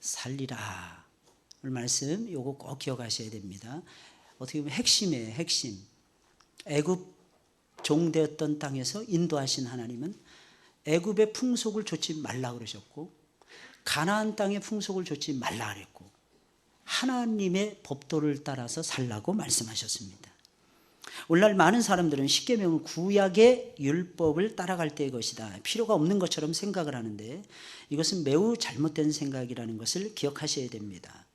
살리라. 오늘 말씀 요거 꼭 기억하셔야 됩니다. 어떻게 보면 핵심이에요. 핵심. 애굽 종되었던 땅에서 인도하신 하나님은 애굽의 풍속을 좇지 말라 그러셨고 가나안 땅의 풍속을 좇지 말라 그랬고 하나님의 법도를 따라서 살라고 말씀하셨습니다. 오늘날 많은 사람들은 십계명은 구약의 율법을 따라갈 때의 것이다, 필요가 없는 것처럼 생각을 하는데 이것은 매우 잘못된 생각이라는 것을 기억하셔야 됩니다.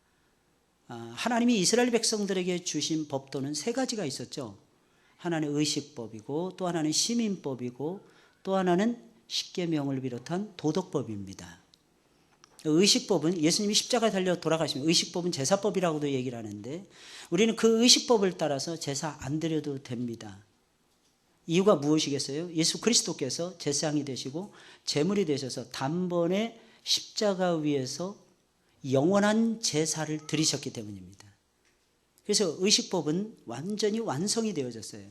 하나님이 이스라엘 백성들에게 주신 법도는 세 가지가 있었죠. 하나는 의식법이고 또 하나는 시민법이고 또 하나는 십계명을 비롯한 도덕법입니다. 의식법은 예수님이 십자가에 달려 돌아가시면 의식법은 제사법이라고도 얘기를 하는데 우리는 그 의식법을 따라서 제사 안 드려도 됩니다. 이유가 무엇이겠어요? 예수 그리스도께서 제사장이 되시고 제물이 되셔서 단번에 십자가 위에서 영원한 제사를 드리셨기 때문입니다. 그래서 의식법은 완전히 완성이 되어졌어요.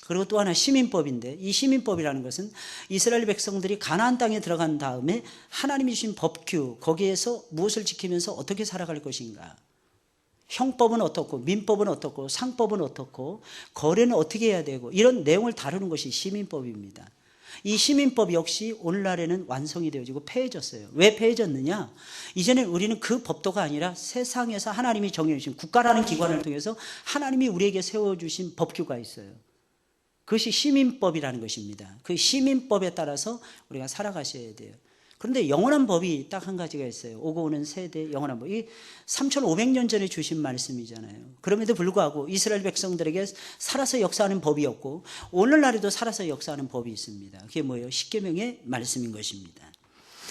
그리고 또 하나 시민법인데 이 시민법이라는 것은 이스라엘 백성들이 가나안 땅에 들어간 다음에 하나님이 주신 법규, 거기에서 무엇을 지키면서 어떻게 살아갈 것인가, 형법은 어떻고 민법은 어떻고 상법은 어떻고 거래는 어떻게 해야 되고 이런 내용을 다루는 것이 시민법입니다. 이 시민법 역시 오늘날에는 완성이 되어지고 폐해졌어요. 왜 폐해졌느냐? 이제는 우리는 그 법도가 아니라 세상에서 하나님이 정해주신 국가라는 기관을 통해서 하나님이 우리에게 세워주신 법규가 있어요. 그것이 시민법이라는 것입니다. 그 시민법에 따라서 우리가 살아가셔야 돼요. 그런데 영원한 법이 딱 한 가지가 있어요. 오고 오는 세대 영원한 법. 이 3500년 전에 주신 말씀이잖아요. 그럼에도 불구하고 이스라엘 백성들에게 살아서 역사하는 법이었고 오늘날에도 살아서 역사하는 법이 있습니다. 그게 뭐예요? 십계명의 말씀인 것입니다.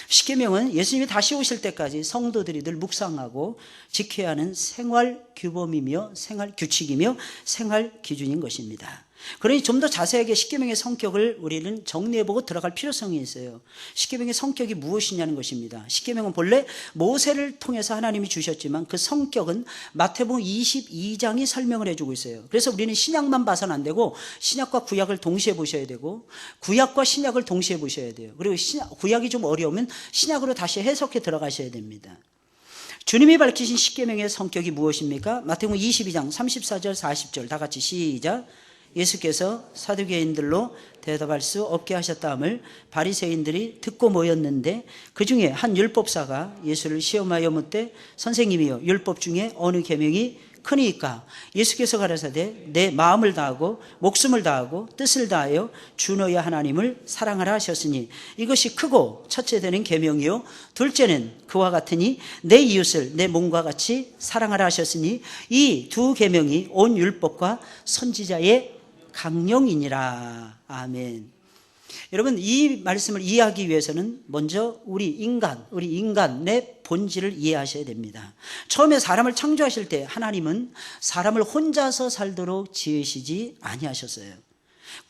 십계명은 예수님이 다시 오실 때까지 성도들이 늘 묵상하고 지켜야 하는 생활 규범이며 생활 규칙이며 생활 기준인 것입니다. 그러니 좀 더 자세하게 십계명의 성격을 우리는 정리해보고 들어갈 필요성이 있어요. 십계명의 성격이 무엇이냐는 것입니다. 십계명은 본래 모세를 통해서 하나님이 주셨지만 그 성격은 마태복음 22장이 설명을 해주고 있어요. 그래서 우리는 신약만 봐서는 안 되고 신약과 구약을 동시에 보셔야 되고 구약과 신약을 동시에 보셔야 돼요. 그리고 구약이 좀 어려우면 신약으로 다시 해석해 들어가셔야 됩니다. 주님이 밝히신 십계명의 성격이 무엇입니까? 마태복음 22장 34절 40절 다 같이 시작. 예수께서 사두개인들로 대답할 수 없게 하셨다함을 바리새인들이 듣고 모였는데 그 중에 한 율법사가 예수를 시험하여 묻되 선생님이여 율법 중에 어느 계명이 크니까? 예수께서 가라사대 내 마음을 다하고 목숨을 다하고 뜻을 다하여 주 너의 하나님을 사랑하라 하셨으니 이것이 크고 첫째 되는 계명이요 둘째는 그와 같으니 내 이웃을 내 몸과 같이 사랑하라 하셨으니 이 두 계명이 온 율법과 선지자의 강령이니라. 아멘. 여러분 이 말씀을 이해하기 위해서는 먼저 우리 인간의 본질을 이해하셔야 됩니다. 처음에 사람을 창조하실 때 하나님은 사람을 혼자서 살도록 지으시지 아니하셨어요.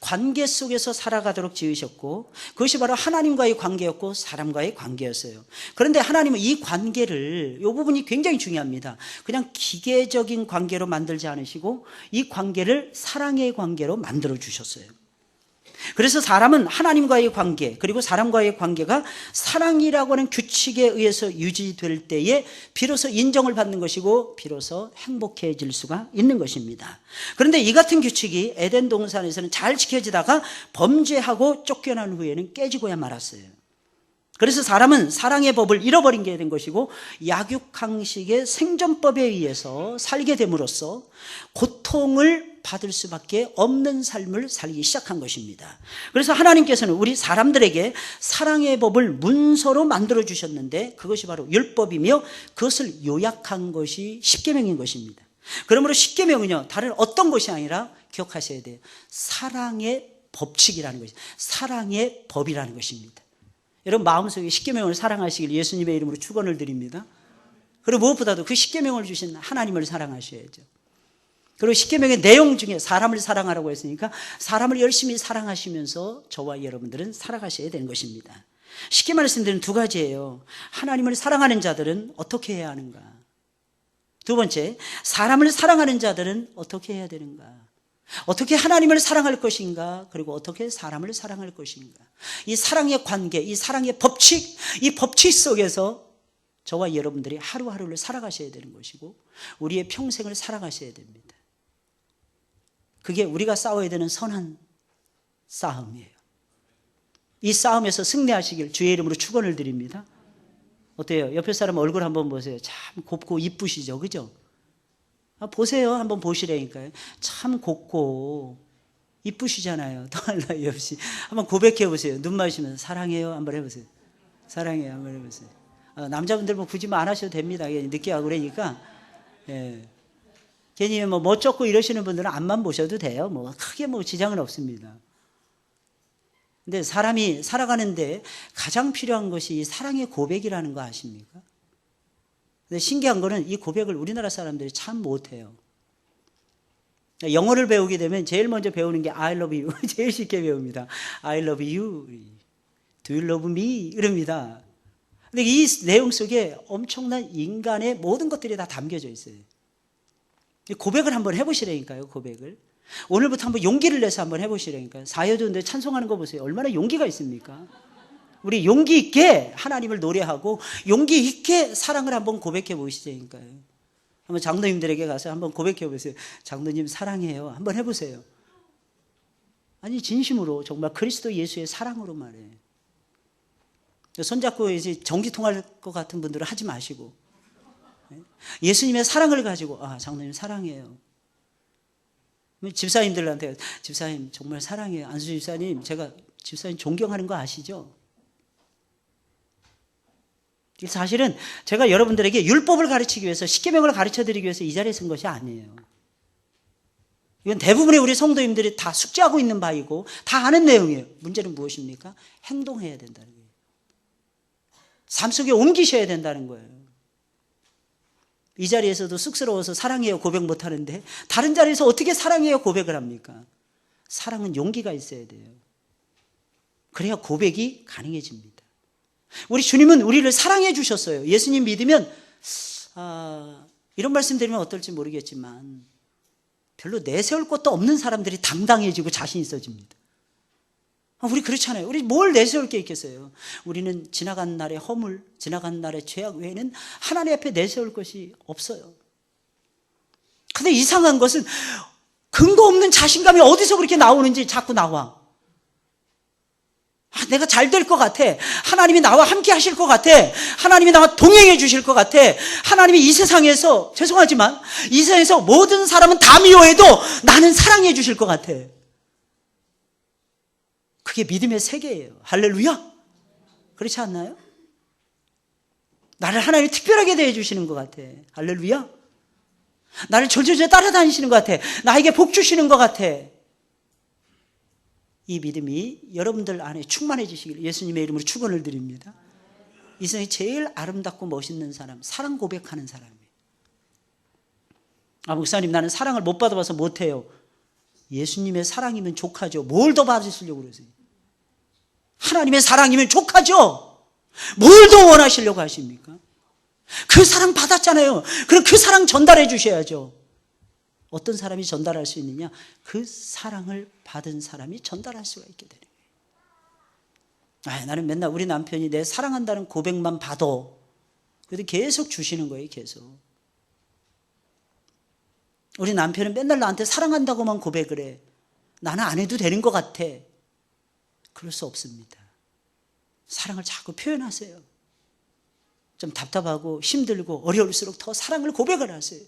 관계 속에서 살아가도록 지으셨고 그것이 바로 하나님과의 관계였고 사람과의 관계였어요. 그런데 하나님은 이 관계를, 이 부분이 굉장히 중요합니다. 그냥 기계적인 관계로 만들지 않으시고 이 관계를 사랑의 관계로 만들어 주셨어요. 그래서 사람은 하나님과의 관계 그리고 사람과의 관계가 사랑이라고 하는 규칙에 의해서 유지될 때에 비로소 인정을 받는 것이고 비로소 행복해질 수가 있는 것입니다. 그런데 이 같은 규칙이 에덴 동산에서는 잘 지켜지다가 범죄하고 쫓겨난 후에는 깨지고야 말았어요. 그래서 사람은 사랑의 법을 잃어버린 게 된 것이고 약육강식의 생존법에 의해서 살게 됨으로써 고통을 받을 수밖에 없는 삶을 살기 시작한 것입니다. 그래서 하나님께서는 우리 사람들에게 사랑의 법을 문서로 만들어 주셨는데 그것이 바로 율법이며 그것을 요약한 것이 십계명인 것입니다. 그러므로 십계명은요 다른 어떤 것이 아니라 기억하셔야 돼요. 사랑의 법칙이라는 것이 사랑의 법이라는 것입니다. 여러분 마음속에 십계명을 사랑하시길 예수님의 이름으로 축원을 드립니다. 그리고 무엇보다도 그 십계명을 주신 하나님을 사랑하셔야죠. 그리고 십계명의 내용 중에 사람을 사랑하라고 했으니까 사람을 열심히 사랑하시면서 저와 여러분들은 살아가셔야 되는 것입니다. 쉽게 말씀드리면 두 가지예요. 하나님을 사랑하는 자들은 어떻게 해야 하는가? 두 번째, 사람을 사랑하는 자들은 어떻게 해야 되는가? 어떻게 하나님을 사랑할 것인가? 그리고 어떻게 사람을 사랑할 것인가? 이 사랑의 관계, 이 사랑의 법칙, 이 법칙 속에서 저와 여러분들이 하루하루를 살아가셔야 되는 것이고 우리의 평생을 살아가셔야 됩니다. 그게 우리가 싸워야 되는 선한 싸움이에요. 이 싸움에서 승리하시길 주의 이름으로 축원을 드립니다. 어때요? 옆에 사람 얼굴 한번 보세요. 참 곱고 이쁘시죠? 그죠? 보세요. 한번 보시라니까요. 참 곱고 이쁘시잖아요. 더할 나위 없이. 한번 고백해 보세요. 눈 마주치면서 사랑해요. 한번 해보세요. 사랑해요. 한번 해보세요. 남자분들 뭐 굳이 뭐 안 하셔도 됩니다. 늦게 하고 그러니까. 예. 괜히 뭐 멋쩍고 이러시는 분들은 앞만 보셔도 돼요. 뭐 크게 뭐 지장은 없습니다. 근데 사람이 살아가는데 가장 필요한 것이 사랑의 고백이라는 거 아십니까? 근데 신기한 거는 이 고백을 우리나라 사람들이 참 못해요. 영어를 배우게 되면 제일 먼저 배우는 게 I love you. 제일 쉽게 배웁니다. I love you. Do you love me? 이럽니다. 근데 이 내용 속에 엄청난 인간의 모든 것들이 다 담겨져 있어요. 고백을 한번 해보시라니까요. 고백을. 오늘부터 한번 용기를 내서 한번 해보시라니까요. 사여전대 찬송하는 거 보세요. 얼마나 용기가 있습니까? 우리 용기 있게 하나님을 노래하고 용기 있게 사랑을 한번 고백해 보시자니까요. 한번 장로님들에게 가서 한번 고백해 보세요. 장로님 사랑해요. 한번 해보세요. 아니 진심으로 정말 그리스도 예수의 사랑으로 말해. 손잡고 이제 전기 통할 것 같은 분들은 하지 마시고 예수님의 사랑을 가지고 장로님 사랑해요. 집사님들한테 집사님 정말 사랑해요. 안수 집사님 제가 집사님 존경하는 거 아시죠? 사실은 제가 여러분들에게 율법을 가르치기 위해서 십계명을 가르쳐드리기 위해서 이 자리에 선 것이 아니에요. 이건 대부분의 우리 성도님들이 다 숙지하고 있는 바이고 다 아는 내용이에요. 문제는 무엇입니까? 행동해야 된다는 거예요. 삶 속에 옮기셔야 된다는 거예요. 이 자리에서도 쑥스러워서 사랑해요 고백 못하는데 다른 자리에서 어떻게 사랑해요 고백을 합니까? 사랑은 용기가 있어야 돼요. 그래야 고백이 가능해집니다. 우리 주님은 우리를 사랑해 주셨어요. 예수님 믿으면 이런 말씀 드리면 어떨지 모르겠지만 별로 내세울 것도 없는 사람들이 당당해지고 자신 있어집니다. 우리 그렇잖아요. 우리 뭘 내세울 게 있겠어요? 우리는 지나간 날의 허물, 지나간 날의 죄악 외에는 하나님 앞에 내세울 것이 없어요. 근데 이상한 것은 근거 없는 자신감이 어디서 그렇게 나오는지 자꾸 나와. 내가 잘 될 것 같아. 하나님이 나와 함께 하실 것 같아. 하나님이 나와 동행해 주실 것 같아. 하나님이 이 세상에서, 죄송하지만 이 세상에서 모든 사람은 다 미워해도 나는 사랑해 주실 것 같아. 그게 믿음의 세계예요. 할렐루야. 그렇지 않나요? 나를 하나님이 특별하게 대해주시는 것 같아. 할렐루야. 나를 졸졸졸 따라다니시는 것 같아. 나에게 복 주시는 것 같아. 이 믿음이 여러분들 안에 충만해지시길 예수님의 이름으로 축원을 드립니다. 이 세상에 제일 아름답고 멋있는 사람, 사랑 고백하는 사람이에요. 목사님 나는 사랑을 못 받아봐서 못해요. 예수님의 사랑이면 족하죠. 뭘 더 받으시려고 그러세요? 하나님의 사랑이면 족하죠. 뭘 더 원하시려고 하십니까? 그 사랑 받았잖아요. 그럼 그 사랑 전달해 주셔야죠. 어떤 사람이 전달할 수 있느냐? 그 사랑을 받은 사람이 전달할 수가 있게 되는 거예요. 나는 맨날 우리 남편이 내 사랑한다는 고백만 받아. 그래도 계속 주시는 거예요. 계속. 우리 남편은 맨날 나한테 사랑한다고만 고백을 해. 나는 안 해도 되는 것 같아. 그럴 수 없습니다. 사랑을 자꾸 표현하세요. 좀 답답하고 힘들고 어려울수록 더 사랑을 고백을 하세요.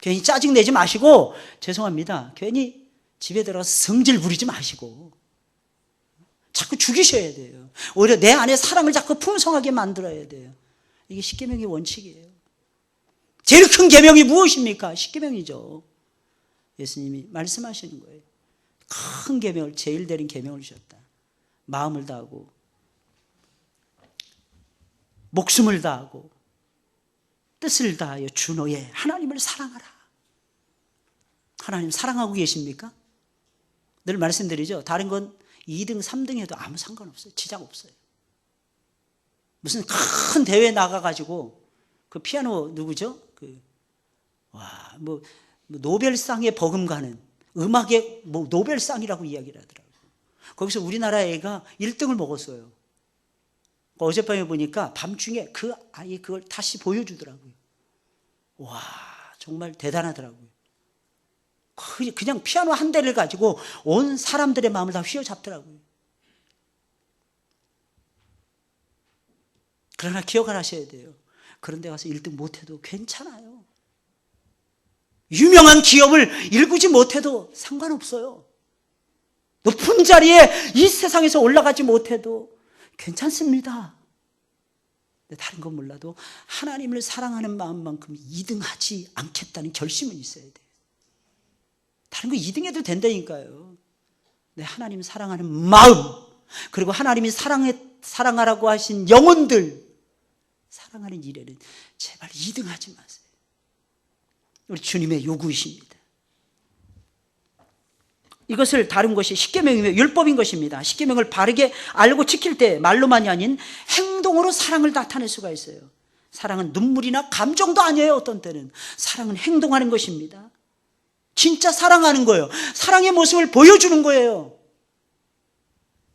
괜히 짜증내지 마시고 죄송합니다. 괜히 집에 들어가서 성질 부리지 마시고 자꾸 죽이셔야 돼요. 오히려 내 안에 사랑을 자꾸 풍성하게 만들어야 돼요. 이게 십계명의 원칙이에요. 제일 큰 계명이 무엇입니까? 십계명이죠. 예수님이 말씀하시는 거예요. 큰 계명을 제일 대린 계명을 주셨다. 마음을 다하고 목숨을 다하고 뜻을 다하여 주 너의 하나님을 사랑하라. 하나님 사랑하고 계십니까? 늘 말씀드리죠. 다른 건 2등, 3등 해도 아무 상관없어요. 지장 없어요. 무슨 큰 대회 나가가지고 그 피아노 누구죠? 노벨상에 버금가는 음악의 노벨상이라고 이야기를 하더라고요. 거기서 우리나라 애가 1등을 먹었어요. 어젯밤에 보니까 밤중에 그 아이 그걸 다시 보여주더라고요. 와, 정말 대단하더라고요. 그냥 피아노 한 대를 가지고 온 사람들의 마음을 다 휘어잡더라고요. 그러나 기억을 하셔야 돼요. 그런 데 가서 1등 못해도 괜찮아요. 유명한 기업을 일구지 못해도 상관없어요. 높은 자리에 이 세상에서 올라가지 못해도 괜찮습니다. 근데 다른 건 몰라도 하나님을 사랑하는 마음만큼 2등하지 않겠다는 결심은 있어야 돼요. 다른 거 2등해도 된다니까요. 내 하나님 사랑하는 마음, 그리고 하나님이 사랑하라고 하신 영혼들, 사랑하는 일에는 제발 2등하지 마세요. 우리 주님의 요구이십니다. 이것을 다룬 것이 십계명이며 율법인 것입니다. 십계명을 바르게 알고 지킬 때 말로만이 아닌 행동으로 사랑을 나타낼 수가 있어요. 사랑은 눈물이나 감정도 아니에요. 어떤 때는 사랑은 행동하는 것입니다. 진짜 사랑하는 거예요. 사랑의 모습을 보여주는 거예요.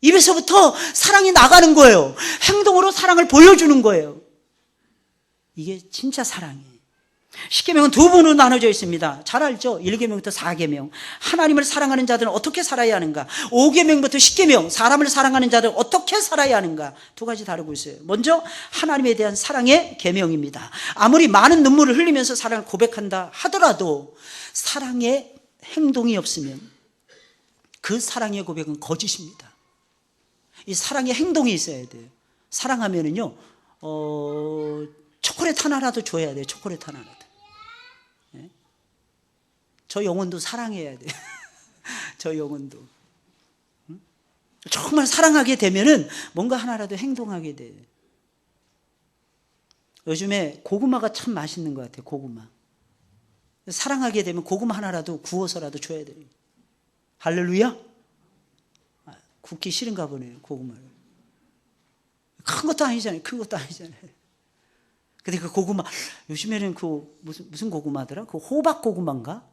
입에서부터 사랑이 나가는 거예요. 행동으로 사랑을 보여주는 거예요. 이게 진짜 사랑이에요. 십계명은 두 부분으로 나눠져 있습니다. 잘 알죠? 1계명부터 4계명. 하나님을 사랑하는 자들은 어떻게 살아야 하는가? 5계명부터 10계명. 사람을 사랑하는 자들은 어떻게 살아야 하는가? 두 가지 다루고 있어요. 먼저 하나님에 대한 사랑의 계명입니다. 아무리 많은 눈물을 흘리면서 사랑을 고백한다 하더라도 사랑의 행동이 없으면 그 사랑의 고백은 거짓입니다. 이 사랑의 행동이 있어야 돼요. 사랑하면은요, 초콜릿 하나라도 줘야 돼요. 초콜릿 하나라도. 네? 저 영혼도 사랑해야 돼요. 저 영혼도. 정말 사랑하게 되면은 뭔가 하나라도 행동하게 돼요. 요즘에 고구마가 참 맛있는 것 같아요. 고구마. 사랑하게 되면 고구마 하나라도 구워서라도 줘야 돼요. 할렐루야? 굽기 싫은가 보네요. 고구마를. 큰 것도 아니잖아요. 큰 것도 아니잖아요. 근데 그 고구마, 요즘에는 그 무슨 고구마더라? 그 호박 고구마인가?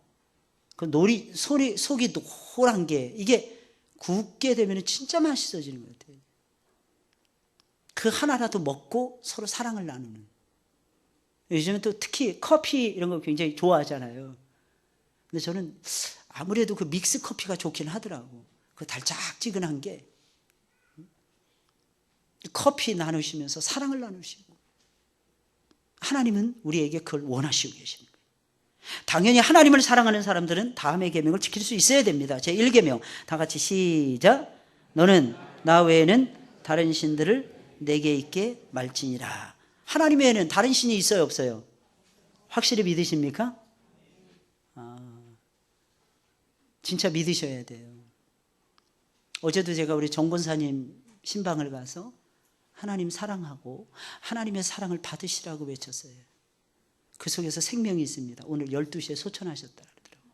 그 속이 노란 게, 이게 굽게 되면 진짜 맛있어지는 것 같아요. 그 하나라도 먹고 서로 사랑을 나누는. 요즘은 또 특히 커피 이런 거 굉장히 좋아하잖아요. 근데 저는 아무래도 그 믹스 커피가 좋긴 하더라고. 그 달짝지근한 게. 커피 나누시면서 사랑을 나누시고. 하나님은 우리에게 그걸 원하시고 계십니다. 당연히 하나님을 사랑하는 사람들은 다음의 계명을 지킬 수 있어야 됩니다. 제1계명 다 같이 시작. 너는 나 외에는 다른 신들을 내게 있게 말지니라. 하나님 외에는 다른 신이 있어요, 없어요? 확실히 믿으십니까? 진짜 믿으셔야 돼요. 어제도 제가 우리 정 권사님 신방을 가서 하나님 사랑하고 하나님의 사랑을 받으시라고 외쳤어요. 그 속에서 생명이 있습니다. 오늘 12시에 소천하셨다 그러더라고요.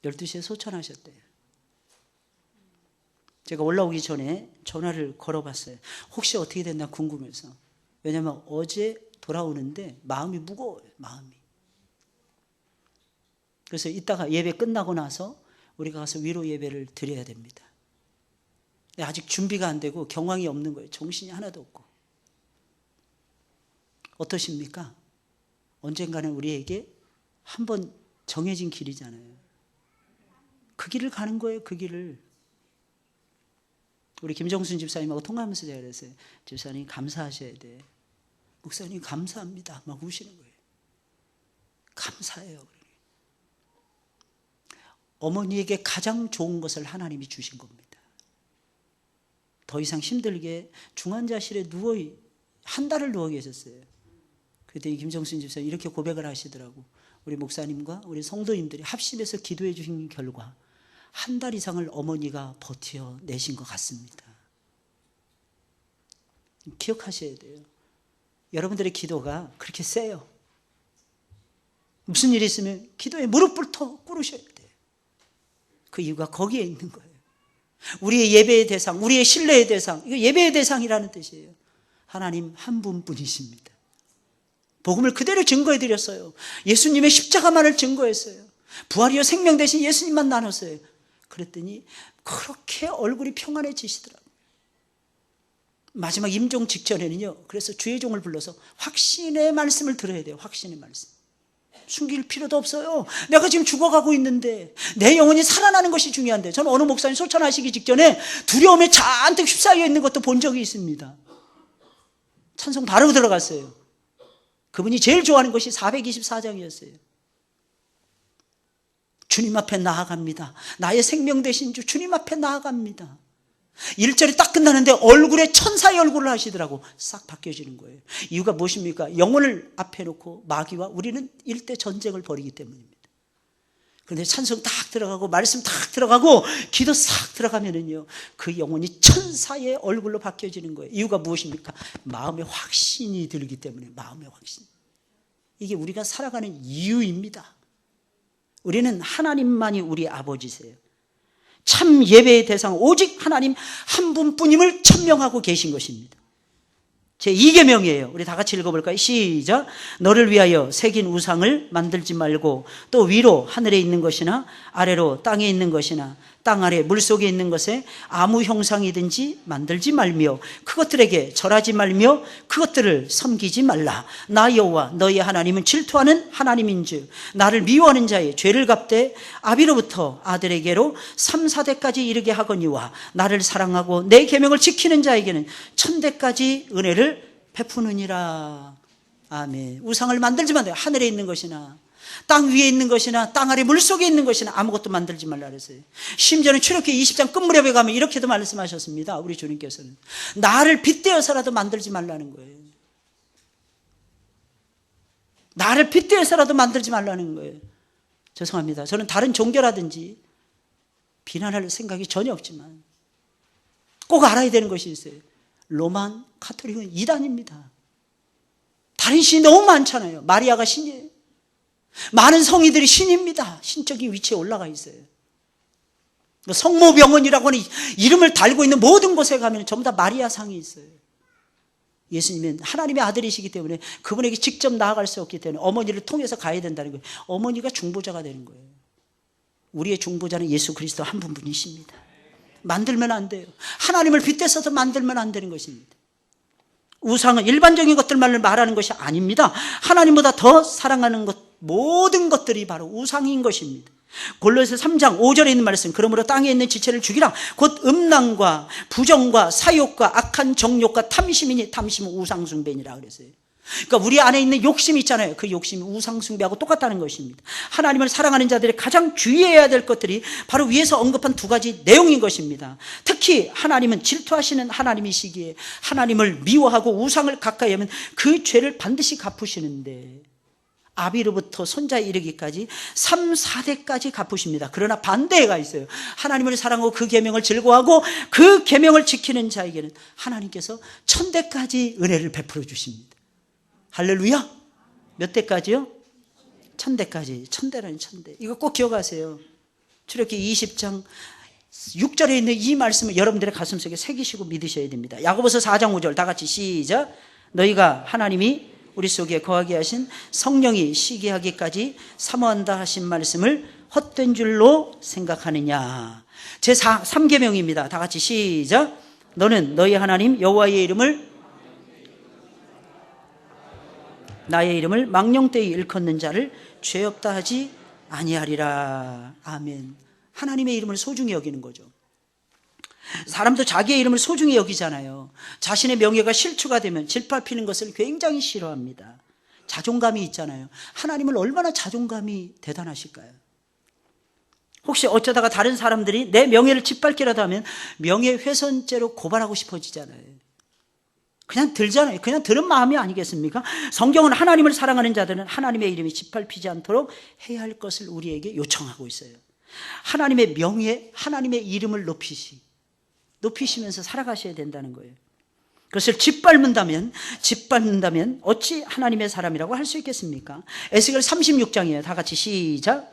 12시에 소천하셨대요. 제가 올라오기 전에 전화를 걸어봤어요. 혹시 어떻게 됐나 궁금해서. 왜냐하면 어제 돌아오는데 마음이 무거워요. 마음이. 그래서 이따가 예배 끝나고 나서 우리가 가서 위로 예배를 드려야 됩니다. 아직 준비가 안 되고 경황이 없는 거예요. 정신이 하나도 없고. 어떠십니까? 언젠가는 우리에게 한번 정해진 길이잖아요. 그 길을 가는 거예요. 그 길을. 우리 김정순 집사님하고 통화하면서 제가 그랬어요. 집사님 감사하셔야 돼. 목사님 감사합니다. 막 우시는 거예요. 감사해요. 어머니에게 가장 좋은 것을 하나님이 주신 겁니다. 더 이상 힘들게 중환자실에 한 달을 누워 계셨어요. 그랬더니 김정순 집사님 이렇게 고백을 하시더라고. 우리 목사님과 우리 성도님들이 합심해서 기도해 주신 결과 한 달 이상을 어머니가 버텨내신 것 같습니다. 기억하셔야 돼요. 여러분들의 기도가 그렇게 세요. 무슨 일이 있으면 기도에 무릎부터 꿇으셔야 돼요. 그 이유가 거기에 있는 거예요. 우리의 예배의 대상, 우리의 신뢰의 대상, 이거 예배의 대상이라는 뜻이에요. 하나님 한 분뿐이십니다. 복음을 그대로 증거해 드렸어요. 예수님의 십자가만을 증거했어요. 부활이요 생명 대신 예수님만 나눴어요. 그랬더니 그렇게 얼굴이 평안해지시더라고요. 마지막 임종 직전에는요, 그래서 주의 종을 불러서 확신의 말씀을 들어야 돼요. 확신의 말씀. 숨길 필요도 없어요. 내가 지금 죽어가고 있는데 내 영혼이 살아나는 것이 중요한데, 저는 어느 목사님 소천하시기 직전에 두려움에 잔뜩 휩싸여 있는 것도 본 적이 있습니다. 찬송 바로 들어갔어요. 그분이 제일 좋아하는 것이 424장이었어요. 주님 앞에 나아갑니다. 나의 생명 되신 주 주님 앞에 나아갑니다. 1절이 딱 끝나는데 얼굴에 천사의 얼굴을 하시더라고. 싹 바뀌어지는 거예요. 이유가 무엇입니까? 영혼을 앞에 놓고 마귀와 우리는 일대 전쟁을 벌이기 때문입니다. 그런데 찬송 딱 들어가고 말씀 딱 들어가고 기도 싹 들어가면은요, 그 영혼이 천사의 얼굴로 바뀌어지는 거예요. 이유가 무엇입니까? 마음의 확신이 들기 때문에. 마음의 확신. 이게 우리가 살아가는 이유입니다. 우리는 하나님만이 우리 아버지세요. 참 예배의 대상 오직 하나님 한 분뿐임을 천명하고 계신 것입니다. 제 2계명이에요. 우리 다 같이 읽어볼까요? 시작. 너를 위하여 새긴 우상을 만들지 말고 또 위로 하늘에 있는 것이나 아래로 땅에 있는 것이나 땅 아래 물속에 있는 것에 아무 형상이든지 만들지 말며 그것들에게 절하지 말며 그것들을 섬기지 말라. 나 여호와 너희 하나님은 질투하는 하나님인즉 나를 미워하는 자의 죄를 갚되 아비로부터 아들에게로 3, 4대까지 이르게 하거니와 나를 사랑하고 내 계명을 지키는 자에게는 1000대까지 은혜를 베푸느니라. 아멘. 우상을 만들지 말아요. 하늘에 있는 것이나 땅 위에 있는 것이나 땅 아래 물속에 있는 것이나 아무것도 만들지 말라 그랬어요. 심지어는 출애굽기 20장 끝무렵에 가면 이렇게도 말씀하셨습니다. 우리 주님께서는 나를 빗대어서라도 만들지 말라는 거예요. 나를 빗대어서라도 만들지 말라는 거예요. 죄송합니다. 저는 다른 종교라든지 비난할 생각이 전혀 없지만 꼭 알아야 되는 것이 있어요. 로만 카톨릭은 이단입니다. 다른 신이 너무 많잖아요. 마리아가 신이에요. 많은 성의들이 신입니다. 신적인 위치에 올라가 있어요. 성모병원이라고 하는 이름을 달고 있는 모든 곳에 가면 전부 다 마리아 상이 있어요. 예수님은 하나님의 아들이시기 때문에 그분에게 직접 나아갈 수 없기 때문에 어머니를 통해서 가야 된다는 거예요. 어머니가 중보자가 되는 거예요. 우리의 중보자는 예수 그리스도 한 분뿐이십니다. 만들면 안 돼요. 하나님을 빗대서도 만들면 안 되는 것입니다. 우상은 일반적인 것들만을 말하는 것이 아닙니다. 하나님보다 더 사랑하는 것, 모든 것들이 바로 우상인 것입니다. 골로새 3장 5절에 있는 말씀, 그러므로 땅에 있는 지체를 죽이라. 곧 음란과 부정과 사욕과 악한 정욕과 탐심이니 탐심은 우상숭배니라 그랬어요. 그러니까 우리 안에 있는 욕심이 있잖아요. 그 욕심이 우상숭배하고 똑같다는 것입니다. 하나님을 사랑하는 자들이 가장 주의해야 될 것들이 바로 위에서 언급한 두 가지 내용인 것입니다. 특히 하나님은 질투하시는 하나님이시기에 하나님을 미워하고 우상을 가까이 하면 그 죄를 반드시 갚으시는데 아비로부터 손자에 이르기까지 3, 4대까지 갚으십니다. 그러나 반대가 있어요. 하나님을 사랑하고 그 계명을 즐거워하고 그 계명을 지키는 자에게는 하나님께서 1000대까지 은혜를 베풀어 주십니다. 할렐루야. 몇 대까지요? 1000대까지. 1000대라니 1000대. 이거 꼭 기억하세요. 출애굽기 20장 6절에 있는 이 말씀을 여러분들의 가슴속에 새기시고 믿으셔야 됩니다. 야고보서 4장 5절 다 같이 시작. 너희가 하나님이 우리 속에 거하게 하신 성령이 시기하기까지 사모한다 하신 말씀을 헛된 줄로 생각하느냐. 제 3계명입니다. 다 같이 시작. 너는 너희 하나님 여호와의 이름을 나의 이름을 망령되이 일컫는 자를 죄 없다 하지 아니하리라. 아멘. 하나님의 이름을 소중히 여기는 거죠. 사람도 자기의 이름을 소중히 여기잖아요. 자신의 명예가 실추가 되면 짓밟히는 것을 굉장히 싫어합니다. 자존감이 있잖아요. 하나님은 얼마나 자존감이 대단하실까요? 혹시 어쩌다가 다른 사람들이 내 명예를 짓밟기라도 하면 명예훼손죄로 고발하고 싶어지잖아요. 그냥 들잖아요. 그냥 들은 마음이 아니겠습니까? 성경은 하나님을 사랑하는 자들은 하나님의 이름이 짓밟히지 않도록 해야 할 것을 우리에게 요청하고 있어요. 하나님의 명예, 하나님의 이름을 높이시면서 살아가셔야 된다는 거예요. 그것을 짓밟는다면 어찌 하나님의 사람이라고 할 수 있겠습니까? 에스겔 36장이에요. 다 같이 시작.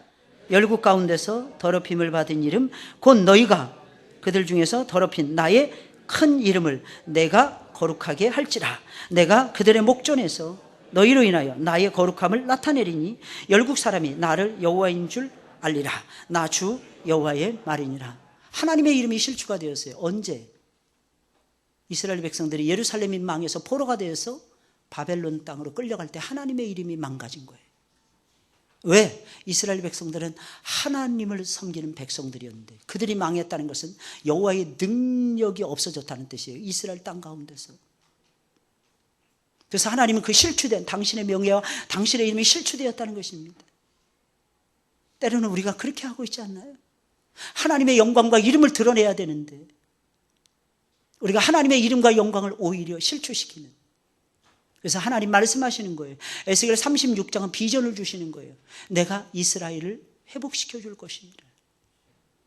열국 가운데서 더럽힘을 받은 이름 곧 너희가 그들 중에서 더럽힌 나의 큰 이름을 내가 거룩하게 할지라. 내가 그들의 목전에서 너희로 인하여 나의 거룩함을 나타내리니 열국 사람이 나를 여호와인 줄 알리라. 나 주 여호와의 말이니라. 하나님의 이름이 실추가 되었어요. 언제? 이스라엘 백성들이 예루살렘이 망해서 포로가 되어서 바벨론 땅으로 끌려갈 때 하나님의 이름이 망가진 거예요. 왜? 이스라엘 백성들은 하나님을 섬기는 백성들이었는데 그들이 망했다는 것은 여호와의 능력이 없어졌다는 뜻이에요. 이스라엘 땅 가운데서. 그래서 하나님은 그 실추된 당신의 명예와 당신의 이름이 실추되었다는 것입니다. 때로는 우리가 그렇게 하고 있지 않나요? 하나님의 영광과 이름을 드러내야 되는데 우리가 하나님의 이름과 영광을 오히려 실추시키는. 그래서 하나님 말씀하시는 거예요. 에스겔 36장은 비전을 주시는 거예요. 내가 이스라엘을 회복시켜 줄 것이니라.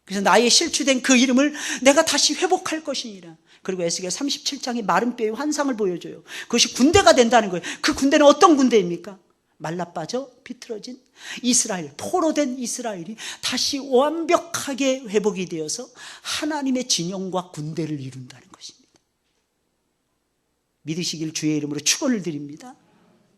그래서 나의 실추된 그 이름을 내가 다시 회복할 것이니라. 그리고 에스겔 37장에 마른 뼈의 환상을 보여줘요. 그것이 군대가 된다는 거예요. 그 군대는 어떤 군대입니까? 말라빠져 비틀어진 이스라엘, 포로된 이스라엘이 다시 완벽하게 회복이 되어서 하나님의 진영과 군대를 이룬다는 것입니다. 믿으시길 주의 이름으로 축원을 드립니다.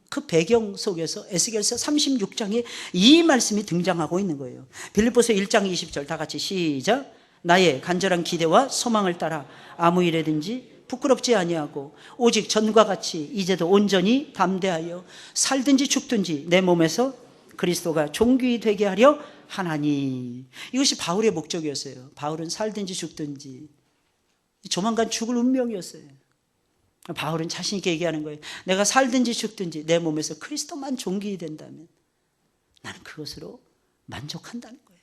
그 배경 속에서 에스겔서 36장에 이 말씀이 등장하고 있는 거예요. 빌립보서 1장 20절 다 같이 시작. 나의 간절한 기대와 소망을 따라 아무 일에든지 부끄럽지 아니하고 오직 전과 같이 이제도 온전히 담대하여 살든지 죽든지 내 몸에서 그리스도가 존귀 되게 하려 하나니. 이것이 바울의 목적이었어요. 바울은 살든지 죽든지 조만간 죽을 운명이었어요. 바울은 자신 있게 얘기하는 거예요. 내가 살든지 죽든지 내 몸에서 그리스도만 존귀 된다면 나는 그것으로 만족한다는 거예요.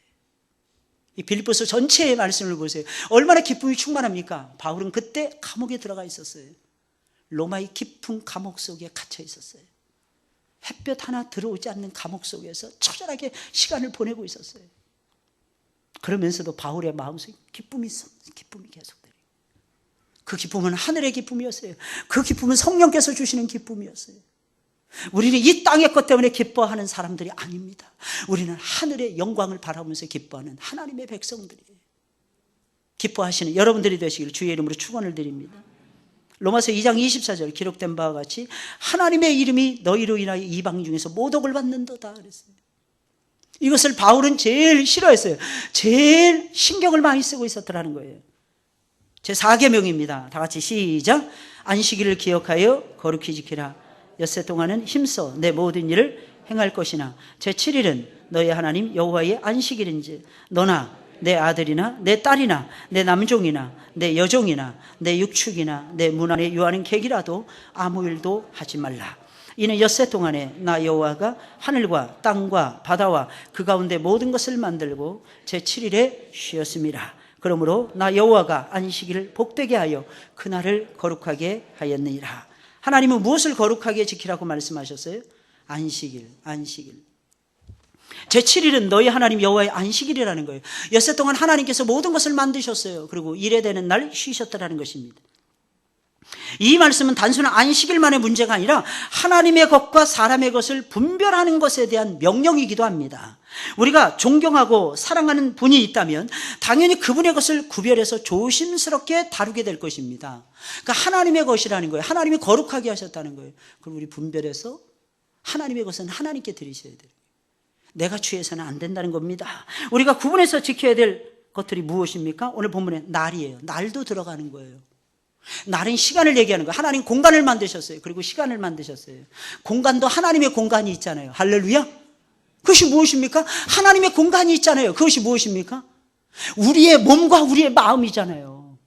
이 빌립보서 전체의 말씀을 보세요. 얼마나 기쁨이 충만합니까? 바울은 그때 감옥에 들어가 있었어요. 로마의 깊은 감옥 속에 갇혀 있었어요. 햇볕 하나 들어오지 않는 감옥 속에서 처절하게 시간을 보내고 있었어요. 그러면서도 바울의 마음속에 기쁨이 계속돼요. 그 기쁨은 하늘의 기쁨이었어요. 그 기쁨은 성령께서 주시는 기쁨이었어요. 우리는 이 땅의 것 때문에 기뻐하는 사람들이 아닙니다. 우리는 하늘의 영광을 바라보면서 기뻐하는 하나님의 백성들이에요. 기뻐하시는 여러분들이 되시길 주의 이름으로 축원을 드립니다. 로마서 2장 24절 기록된 바와 같이 하나님의 이름이 너희로 인하여 이방 중에서 모독을 받는도다 그랬어요. 이것을 바울은 제일 싫어했어요. 제일 신경을 많이 쓰고 있었더라는 거예요. 제 4계명입니다. 다 같이 시작. 안식일을 기억하여 거룩히 지키라. 엿새 동안은 힘써 내 모든 일을 행할 것이나 제 7일은 너희 하나님 여호와의 안식일인지 너나 내 아들이나 내 딸이나 내 남종이나 내 여종이나 내 육축이나 내 문 안에 유하는 객이라도 아무 일도 하지 말라. 이는 엿새 동안에 나 여호와가 하늘과 땅과 바다와 그 가운데 모든 것을 만들고 제 7일에 쉬었습니다. 그러므로 나 여호와가 안식일을 복되게 하여 그날을 거룩하게 하였느니라. 하나님은 무엇을 거룩하게 지키라고 말씀하셨어요? 안식일. 제 7일은 너희 하나님 여호와의 안식일이라는 거예요. 엿새 동안 하나님께서 모든 것을 만드셨어요. 그리고 일에 되는 날 쉬셨다라는 것입니다. 이 말씀은 단순한 안식일만의 문제가 아니라 하나님의 것과 사람의 것을 분별하는 것에 대한 명령이기도 합니다. 우리가 존경하고 사랑하는 분이 있다면 당연히 그분의 것을 구별해서 조심스럽게 다루게 될 것입니다. 그러니까 하나님의 것이라는 거예요. 하나님이 거룩하게 하셨다는 거예요. 그럼 우리 분별해서 하나님의 것은 하나님께 드리셔야 돼요. 내가 취해서는 안 된다는 겁니다. 우리가 구분해서 지켜야 될 것들이 무엇입니까? 오늘 본문에 날이에요. 날도 들어가는 거예요. 날은 시간을 얘기하는 거예요. 하나님 공간을 만드셨어요. 그리고 시간을 만드셨어요. 공간도 하나님의 공간이 있잖아요. 할렐루야. 그것이 무엇입니까? 하나님의 공간이 있잖아요. 그것이 무엇입니까? 우리의 몸과 우리의 마음이잖아요.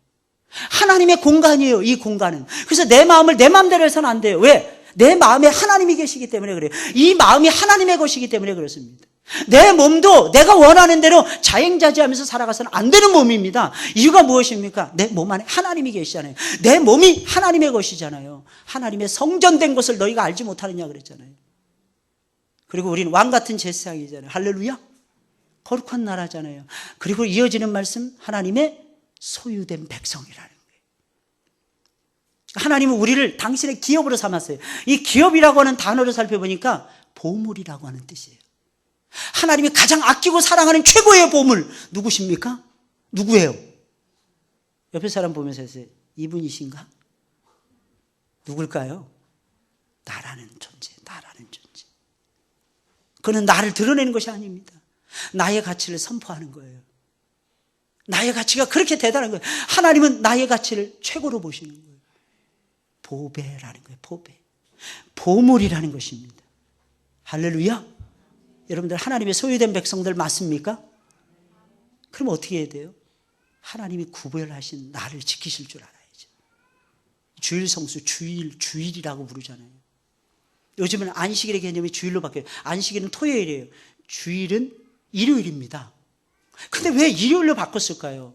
하나님의 공간이에요. 이 공간은. 그래서 내 마음을 내 마음대로 해서는 안 돼요. 왜? 내 마음에 하나님이 계시기 때문에 그래요. 이 마음이 하나님의 것이기 때문에 그렇습니다. 내 몸도 내가 원하는 대로 자행자재하면서 살아가서는 안 되는 몸입니다. 이유가 무엇입니까? 내 몸 안에 하나님이 계시잖아요. 내 몸이 하나님의 것이잖아요. 하나님의 성전된 것을 너희가 알지 못하느냐 그랬잖아요. 그리고 우리는 왕같은 제사장이잖아요. 할렐루야. 거룩한 나라잖아요. 그리고 이어지는 말씀, 하나님의 소유된 백성이라는 거예요. 하나님은 우리를 당신의 기업으로 삼았어요. 이 기업이라고 하는 단어를 살펴보니까 보물이라고 하는 뜻이에요. 하나님이 가장 아끼고 사랑하는 최고의 보물 누구십니까? 누구예요? 옆에 사람 보면서 했어요. 이분이신가? 누굴까요? 나라는 존재. 그는 나를 드러내는 것이 아닙니다. 나의 가치를 선포하는 거예요. 나의 가치가 그렇게 대단한 거예요. 하나님은 나의 가치를 최고로 보시는 거예요. 보배라는 거예요. 보배. 보물이라는 것입니다. 할렐루야. 여러분들 하나님의 소유된 백성들 맞습니까? 그럼 어떻게 해야 돼요? 하나님이 구별하신 나를 지키실 줄 알아야죠. 주일 성수, 주일이라고 부르잖아요. 요즘은 안식일의 개념이 주일로 바뀌어요. 안식일은 토요일이에요. 주일은 일요일입니다. 근데 왜 일요일로 바꿨을까요?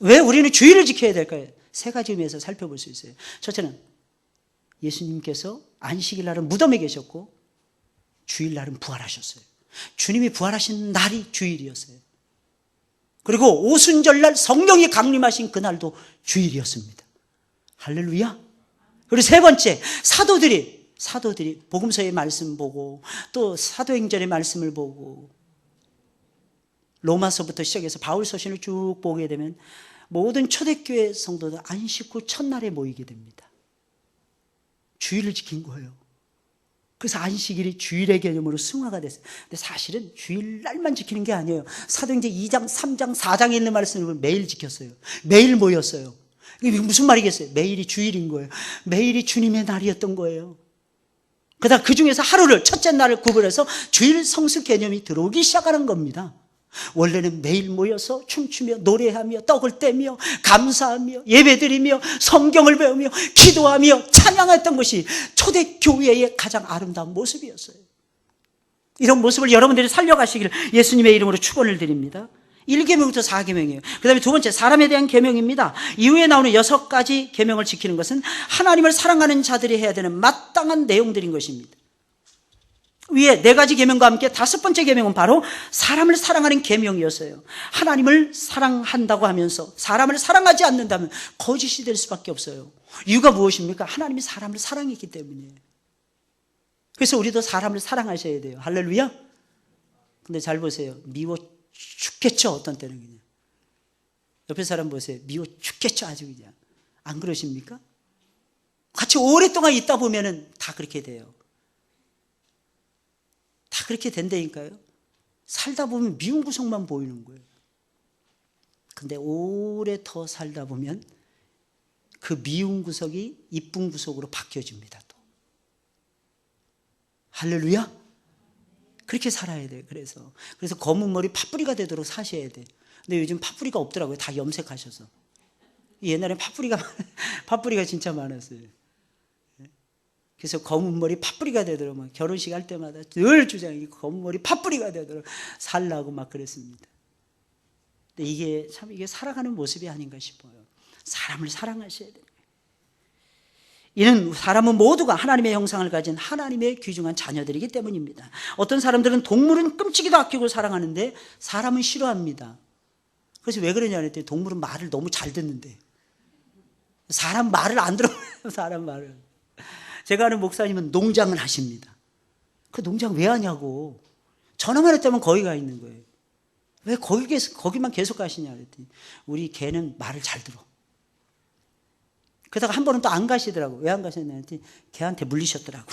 왜 우리는 주일을 지켜야 될까요? 세 가지 의미에서 살펴볼 수 있어요. 첫째는 예수님께서 안식일 날은 무덤에 계셨고 주일날은 부활하셨어요. 주님이 부활하신 날이 주일이었어요. 그리고 오순절날 성령이 강림하신 그날도 주일이었습니다. 할렐루야. 그리고 세 번째, 사도들이 복음서의 말씀 보고 또 사도행전의 말씀을 보고 로마서부터 시작해서 바울 서신을 쭉 보게 되면 모든 초대교회 성도들 안식 후 첫날에 모이게 됩니다. 주일을 지킨 거예요. 그래서 안식일이 주일의 개념으로 승화가 됐어요. 근데 사실은 주일날만 지키는 게 아니에요. 사도행전 2장, 3장, 4장에 있는 말씀을 매일 지켰어요. 매일 모였어요. 이게 무슨 말이겠어요? 매일이 주일인 거예요. 매일이 주님의 날이었던 거예요. 그러다 그 중에서 하루를, 첫째 날을 구분해서 주일 성수 개념이 들어오기 시작하는 겁니다. 원래는 매일 모여서 춤추며 노래하며 떡을 떼며 감사하며 예배드리며 성경을 배우며 기도하며 찬양했던 것이 초대교회의 가장 아름다운 모습이었어요. 이런 모습을 여러분들이 살려가시기를 예수님의 이름으로 축원을 드립니다. 1계명부터 4계명이에요. 그 다음에 두 번째, 사람에 대한 계명입니다. 이후에 나오는 6가지 계명을 지키는 것은 하나님을 사랑하는 자들이 해야 되는 마땅한 내용들인 것입니다. 위에 4가지 계명과 함께 5번째 계명은 바로 사람을 사랑하는 계명이었어요. 하나님을 사랑한다고 하면서 사람을 사랑하지 않는다면 거짓이 될 수밖에 없어요. 이유가 무엇입니까? 하나님이 사람을 사랑했기 때문이에요. 그래서 우리도 사람을 사랑하셔야 돼요. 할렐루야. 근데 잘 보세요. 미워 죽겠죠. 어떤 때는 그냥. 옆에 사람 보세요. 미워 죽겠죠. 아주 그냥. 안 그러십니까? 같이 오랫동안 있다 보면은 다 그렇게 돼요. 다 그렇게 된다니까요. 살다 보면 미운 구석만 보이는 거예요. 근데 오래 더 살다 보면 그 미운 구석이 이쁜 구석으로 바뀌어집니다. 또. 할렐루야. 그렇게 살아야 돼요. 그래서 검은 머리 팥뿌리가 되도록 사셔야 돼요. 근데 요즘 팥뿌리가 없더라고요. 다 염색하셔서. 옛날에 팥뿌리가 진짜 많았어요. 그래서 검은 머리 팥뿌리가 되도록 막 결혼식 할 때마다 늘 주장이 검은 머리 팥뿌리가 되도록 살라고 막 그랬습니다. 근데 이게 살아가는 모습이 아닌가 싶어요. 사람을 사랑하셔야 돼요. 이는 사람은 모두가 하나님의 형상을 가진 하나님의 귀중한 자녀들이기 때문입니다. 어떤 사람들은 동물은 끔찍이도 아끼고 사랑하는데 사람은 싫어합니다. 그래서 왜 그러냐 했더니 동물은 말을 너무 잘 듣는데 사람 말을 안 들어요. 사람 말을. 제가 아는 목사님은 농장을 하십니다. 그 농장 왜 하냐고. 전화만 했다면 거기 가 있는 거예요. 왜 거기만 계속 가시냐 그랬더니 우리 개는 말을 잘 들어. 그러다가 한 번은 또 안 가시더라고. 왜 안 가셨냐 했더니 개한테 물리셨더라고.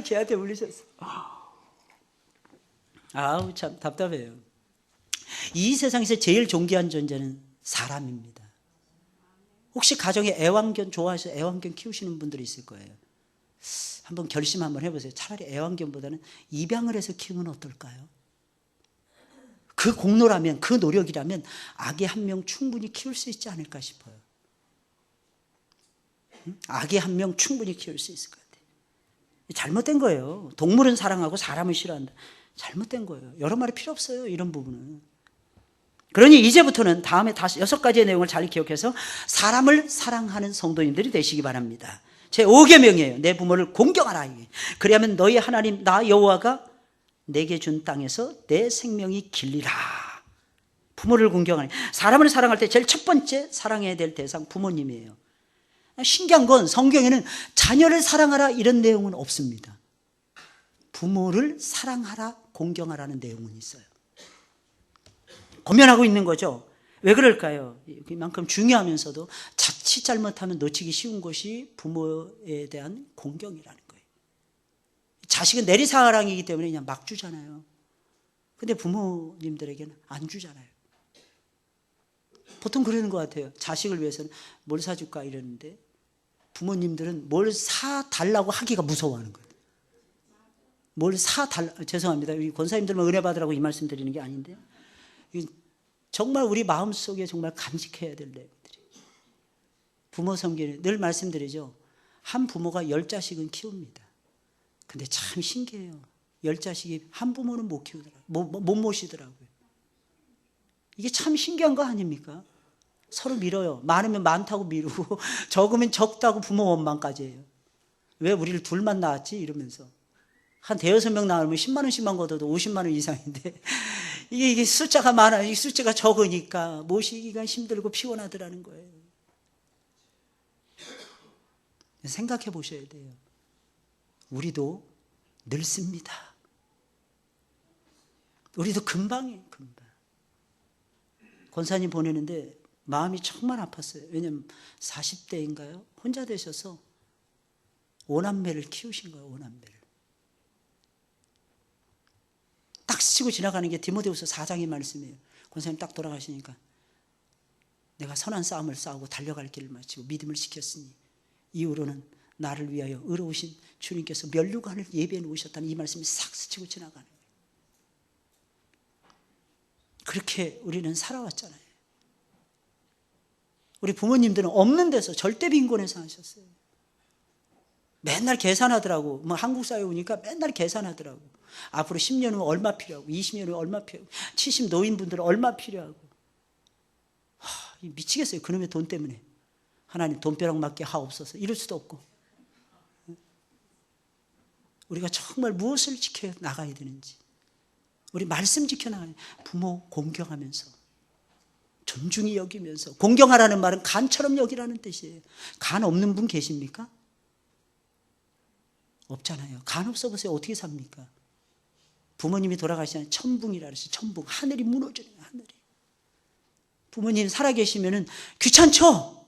개한테 물리셨어. 아우 참 답답해요. 이 세상에서 제일 존귀한 존재는 사람입니다. 혹시 가정에 애완견 좋아해서 애완견 키우시는 분들이 있을 거예요. 한번 결심 한번 해보세요. 차라리 애완견보다는 입양을 해서 키우면 어떨까요? 그 공로라면, 그 노력이라면 아기 한 명 충분히 키울 수 있지 않을까 싶어요. 아기 한 명 충분히 키울 수 있을 것 같아요. 잘못된 거예요. 동물은 사랑하고 사람을 싫어한다. 잘못된 거예요. 여러 말이 필요 없어요. 이런 부분은. 그러니 이제부터는 다음에 6가지의 내용을 잘 기억해서 사람을 사랑하는 성도님들이 되시기 바랍니다. 제 5계명이에요. 내 부모를 공경하라. 그리하면 너희 하나님 나 여호와가 내게 준 땅에서 내 생명이 길리라. 부모를 공경하니 사람을 사랑할 때 제일 첫 번째 사랑해야 될 대상 부모님이에요. 신기한 건 성경에는 자녀를 사랑하라 이런 내용은 없습니다. 부모를 사랑하라 공경하라는 내용은 있어요. 고민하고 있는 거죠. 왜 그럴까요? 이만큼 중요하면서도 자칫 잘못하면 놓치기 쉬운 것이 부모에 대한 공경이라는 거예요. 자식은 내리사랑이기 때문에 그냥 막 주잖아요. 근데 부모님들에게는 안 주잖아요. 보통 그러는 것 같아요. 자식을 위해서는 뭘 사줄까 이러는데 부모님들은 뭘 사달라고 하기가 무서워하는 거예요. 뭘 사달라, 죄송합니다. 우리 권사님들만 은혜 받으라고 이 말씀 드리는 게 아닌데 정말 우리 마음속에 정말 간직해야 될 내용들이. 부모 섬기는, 늘 말씀드리죠. 한 부모가 10자식은 키웁니다. 근데 참 신기해요. 10자식이 한 부모는 못 키우더라고요. 못 모시더라고요. 이게 참 신기한 거 아닙니까? 서로 밀어요. 많으면 많다고 미루고 적으면 적다고 부모 원망까지 해요. 왜 우리를 둘만 낳았지? 이러면서. 한 대여섯 명 낳으면 10만 원씩만 걷어도 50만 원 이상인데 이게 숫자가 많아. 이 숫자가 적으니까 모시기가 힘들고 피곤하더라는 거예요. 생각해 보셔야 돼요. 우리도 늙습니다. 우리도 금방이에요. 금방. 권사님 보내는데 마음이 정말 아팠어요. 왜냐하면 40대인가요? 혼자 되셔서 5남매를 키우신 거예요. 5남매를. 딱 스치고 지나가는 게 디모데후서 4장의 말씀이에요. 권사님 딱 돌아가시니까 내가 선한 싸움을 싸우고 달려갈 길을 마치고 믿음을 지켰으니 이후로는 나를 위하여 의로우신 주님께서 면류관을 예비해 놓으셨다는 이 말씀이 싹 스치고 지나가는 거예요. 그렇게 우리는 살아왔잖아요. 우리 부모님들은 없는 데서 절대 빈곤에서 하셨어요. 맨날 계산하더라고. 뭐 한국 사회 오니까 맨날 계산하더라고. 앞으로 10년 후에 얼마 필요하고 20년 후에 얼마 필요하고 70 노인분들은 얼마 필요하고. 미치겠어요. 그놈의 돈 때문에. 하나님 돈벼락 맞게 하옵소서. 이럴 수도 없고. 우리가 정말 무엇을 지켜 나가야 되는지. 우리 말씀 지켜나가야 돼요. 부모 공경하면서 존중히 여기면서. 공경하라는 말은 간처럼 여기라는 뜻이에요. 간 없는 분 계십니까? 없잖아요. 간 없어 보세요. 어떻게 삽니까? 부모님이 돌아가시잖아요. 천붕이라 그랬어요. 천붕. 하늘이 무너져요. 하늘이. 부모님 살아계시면은 귀찮죠?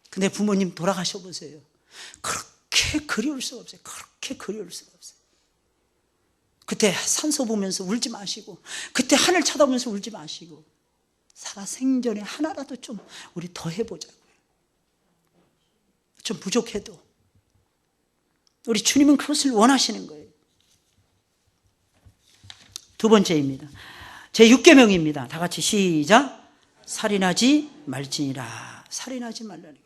근데 부모님 돌아가셔 보세요. 그렇게 그리울 수가 없어요. 그렇게 그리울 수가 없어요. 그때 산소 보면서 울지 마시고, 그때 하늘 쳐다보면서 울지 마시고, 살아 생전에 하나라도 좀 우리 더 해보자고요. 좀 부족해도 우리 주님은 그것을 원하시는 거예요. 두 번째입니다. 제6계명입니다. 다 같이 시작. 살인하지 말지니라. 살인하지 말라는 거예요.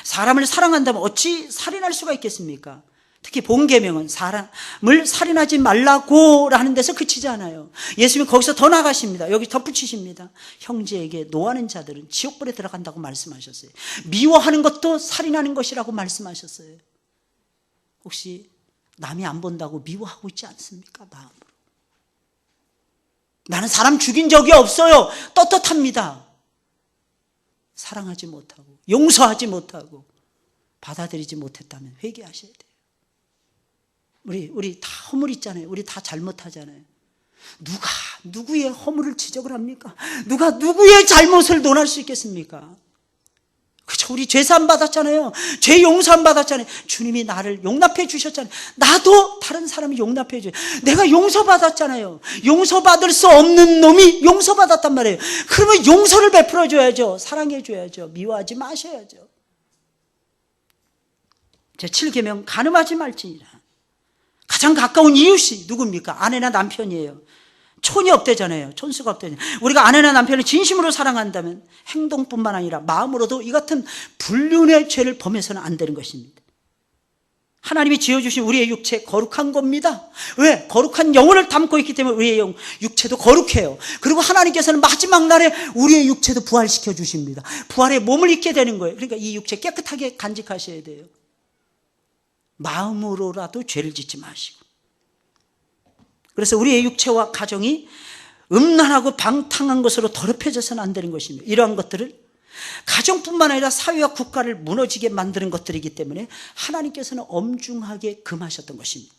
사람을 사랑한다면 어찌 살인할 수가 있겠습니까? 특히 본계명은 사람을 살인하지 말라고 라는 데서 그치지 않아요. 예수님이 거기서 더 나가십니다. 여기 덧붙이십니다. 형제에게 노하는 자들은 지옥불에 들어간다고 말씀하셨어요. 미워하는 것도 살인하는 것이라고 말씀하셨어요. 혹시 남이 안 본다고 미워하고 있지 않습니까? 마음으로. 나는 사람 죽인 적이 없어요. 떳떳합니다. 사랑하지 못하고 용서하지 못하고 받아들이지 못했다면 회개하셔야 돼요. 우리 다 허물 있잖아요. 우리 다 잘못하잖아요. 누가 누구의 허물을 지적을 합니까? 누가 누구의 잘못을 논할 수 있겠습니까? 그렇죠. 우리 죄사함 받았잖아요. 죄 용서함 받았잖아요. 주님이 나를 용납해 주셨잖아요. 나도 다른 사람이 용납해 줘요. 내가 용서받았잖아요. 용서받을 수 없는 놈이 용서받았단 말이에요. 그러면 용서를 베풀어 줘야죠. 사랑해 줘야죠. 미워하지 마셔야죠. 제7계명 간음하지 말지니라. 가장 가까운 이웃이 누굽니까? 아내나 남편이에요. 촌이 없대잖아요. 촌수가 없대잖아요. 우리가 아내나 남편을 진심으로 사랑한다면 행동뿐만 아니라 마음으로도 이 같은 불륜의 죄를 범해서는 안 되는 것입니다. 하나님이 지어주신 우리의 육체 거룩한 겁니다. 왜? 거룩한 영혼을 담고 있기 때문에 우리의 육체도 거룩해요. 그리고 하나님께서는 마지막 날에 우리의 육체도 부활시켜 주십니다. 부활의 몸을 입게 되는 거예요. 그러니까 이 육체 깨끗하게 간직하셔야 돼요. 마음으로라도 죄를 짓지 마시고. 그래서 우리의 육체와 가정이 음란하고 방탕한 것으로 더럽혀져서는 안 되는 것입니다. 이러한 것들을 가정뿐만 아니라 사회와 국가를 무너지게 만드는 것들이기 때문에 하나님께서는 엄중하게 금하셨던 것입니다.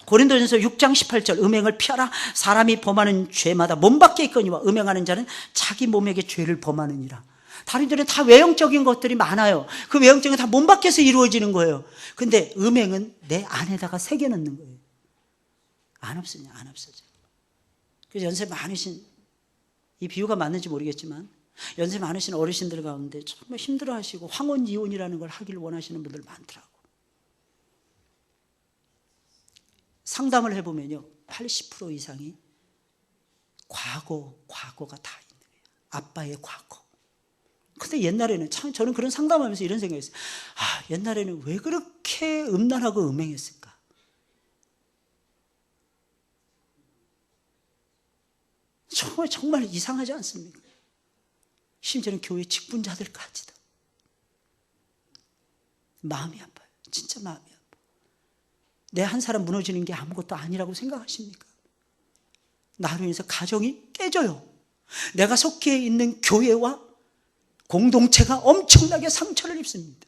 고린도전서 6장 18절 음행을 피하라. 사람이 범하는 죄마다 몸 밖에 있거니와 음행하는 자는 자기 몸에게 죄를 범하느니라. 다른 데는 다 외형적인 것들이 많아요. 그 외형적인 게 다 몸 밖에서 이루어지는 거예요. 근데 음행은 내 안에다가 새겨넣는 거예요. 안 없어져. 그래서 연세 많으신 이 비유가 맞는지 모르겠지만 연세 많으신 어르신들 가운데 정말 힘들어하시고 황혼 이혼이라는 걸 하기를 원하시는 분들 많더라고. 상담을 해보면요, 80% 이상이 과거가 다 있는 거예요. 아빠의 과거. 근데 옛날에는 참, 저는 그런 상담하면서 이런 생각이 있어요. 옛날에는 왜 그렇게 음란하고 음행했을까? 정말 이상하지 않습니까? 심지어는 교회 직분자들까지도. 마음이 아파요. 진짜 마음이 아파요. 내 한 사람 무너지는 게 아무것도 아니라고 생각하십니까? 나로 인해서 가정이 깨져요. 내가 속해 있는 교회와 공동체가 엄청나게 상처를 입습니다.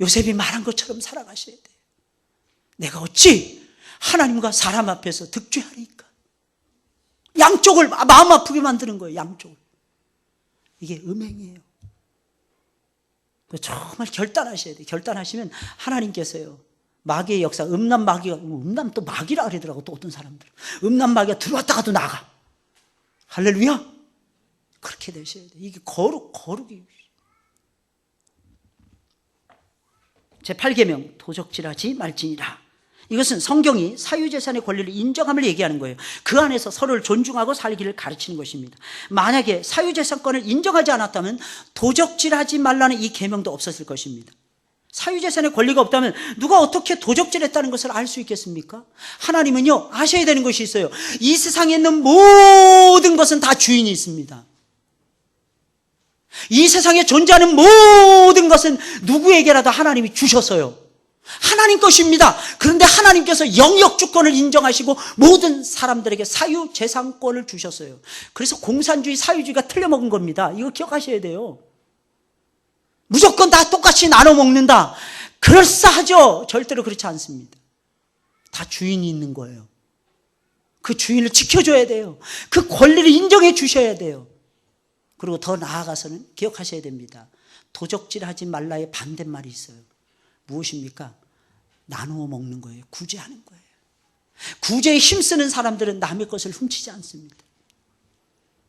요셉이 말한 것처럼 살아가셔야 돼요. 내가 어찌 하나님과 사람 앞에서 득죄하리까? 양쪽을 마음 아프게 만드는 거예요. 양쪽을. 이게 음행이에요. 정말 결단하셔야 돼요. 결단하시면 하나님께서요, 마귀의 역사, 음란 또 마귀라 그러더라고. 또 어떤 사람들은 음란 마귀가 들어왔다가도 나가. 할렐루야. 그렇게 되셔야 돼요. 이게 거룩이. 제8계명 도적질하지 말지니라. 이것은 성경이 사유재산의 권리를 인정함을 얘기하는 거예요. 그 안에서 서로를 존중하고 살기를 가르치는 것입니다. 만약에 사유재산권을 인정하지 않았다면 도적질하지 말라는 이 계명도 없었을 것입니다. 사유재산의 권리가 없다면 누가 어떻게 도적질했다는 것을 알 수 있겠습니까? 하나님은요, 아셔야 되는 것이 있어요. 이 세상에 있는 모든 것은 다 주인이 있습니다. 이 세상에 존재하는 모든 것은 누구에게라도 하나님이 주셨어요. 하나님 것입니다. 그런데 하나님께서 영역 주권을 인정하시고 모든 사람들에게 사유재산권을 주셨어요. 그래서 공산주의, 사유주의가 틀려먹은 겁니다. 이거 기억하셔야 돼요. 무조건 다 똑같이 나눠 먹는다. 그럴싸하죠. 절대로 그렇지 않습니다. 다 주인이 있는 거예요. 그 주인을 지켜줘야 돼요. 그 권리를 인정해 주셔야 돼요. 그리고 더 나아가서는 기억하셔야 됩니다. 도적질하지 말라의 반대말이 있어요. 무엇입니까? 나누어 먹는 거예요. 구제하는 거예요. 구제에 힘쓰는 사람들은 남의 것을 훔치지 않습니다.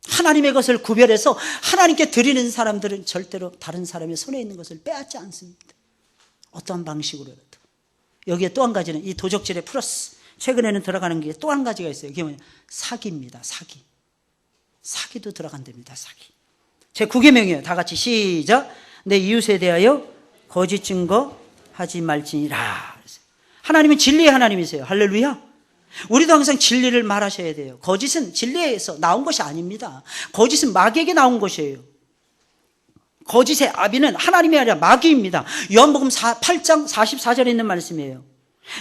하나님의 것을 구별해서 하나님께 드리는 사람들은 절대로 다른 사람의 손에 있는 것을 빼앗지 않습니다. 어떠한 방식으로라도. 여기에 또 한 가지는 이 도적질의 플러스, 최근에는 들어가는 게 또 한 가지가 있어요. 그게 뭐냐? 사기입니다. 사기도 들어간답니다. 사기. 제 9계명이에요. 다 같이 시작. 내 이웃에 대하여 거짓 증거 하지 말지니라. 하나님은 진리의 하나님이세요. 할렐루야. 우리도 항상 진리를 말하셔야 돼요. 거짓은 진리에서 나온 것이 아닙니다. 거짓은 마귀에게 나온 것이에요. 거짓의 아비는 하나님이 아니라 마귀입니다. 요한복음 8장 44절에 있는 말씀이에요.